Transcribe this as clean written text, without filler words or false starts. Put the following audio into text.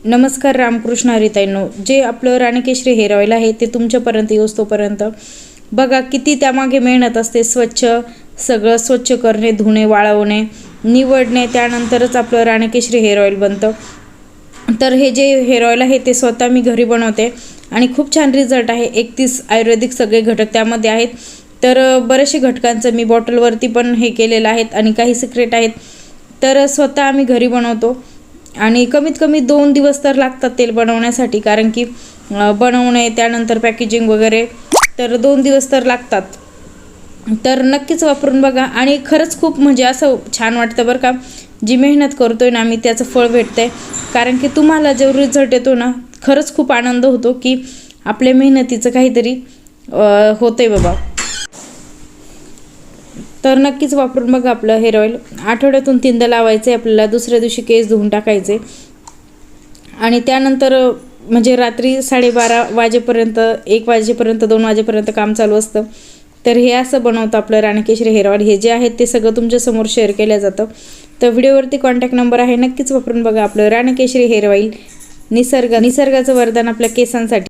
नमस्कार रामकृष्ण हरिताईंनो, जे आपलं राणीकेशरी हेअर ऑइल आहे ते तुमच्यापर्यंत येऊस्तोपर्यंत बघा किती त्यामागे मेहनत असते. सगळं स्वच्छ करणे, धुणे, वाळवणे, निवडणे, त्यानंतरच आपलं राणीकेशरी हेअर ऑइल बनतं. तर हे जे हेअर ऑइल आहे ते स्वतः मी घरी बनवते आणि खूप छान रिझल्ट आहे. 31 आयुर्वेदिक सगळे घटक त्यामध्ये आहेत. तर बरेचसे घटकांचं मी बॉटलवरती पण हे केलेलं आहेत आणि काही सिक्रेट आहेत. तर स्वतः आम्ही घरी बनवतो आणि कमीत कमी 2 दिवस तर लागतात तेल बनवण्यासाठी, कारण की बनवणे त्यानंतर पॅकेजिंग वगैरे, तर 2 दिवस तर लागतात. तर नक्कीच वापरून बघा आणि खरंच खूप म्हणजे असं छान वाटतं बरं का. जी मेहनत करतोय ना आम्ही त्याचं फळ भेटतंय, कारण की तुम्हाला जो रिझल्ट येतो ना खरंच खूप आनंद होतो की आपल्या मेहनतीचं काहीतरी होतंय बाबा. तर नक्कीच वापरून बघा आपलं हेअर ऑइल. आठवड्यातून 3दा लावायचं आहे आपल्याला. दुसऱ्या दिवशी केस धुवून टाकायचे आणि त्यानंतर म्हणजे रात्री 12:30 वाजेपर्यंत, 1 वाजेपर्यंत, 2 वाजेपर्यंत काम चालू असतं. तर हे असं बनवतं आपलं राणीकेशरी हेअर ऑइल. हे जे आहे ते सगळं तुमच्यासमोर शेअर केलं जातं. तर व्हिडिओवरती कॉन्टॅक्ट नंबर आहे, नक्कीच वापरून बघा आपलं राणीकेशरी हेअर ऑइल. निसर्गाचं वरदान आपल्या केसांसाठी.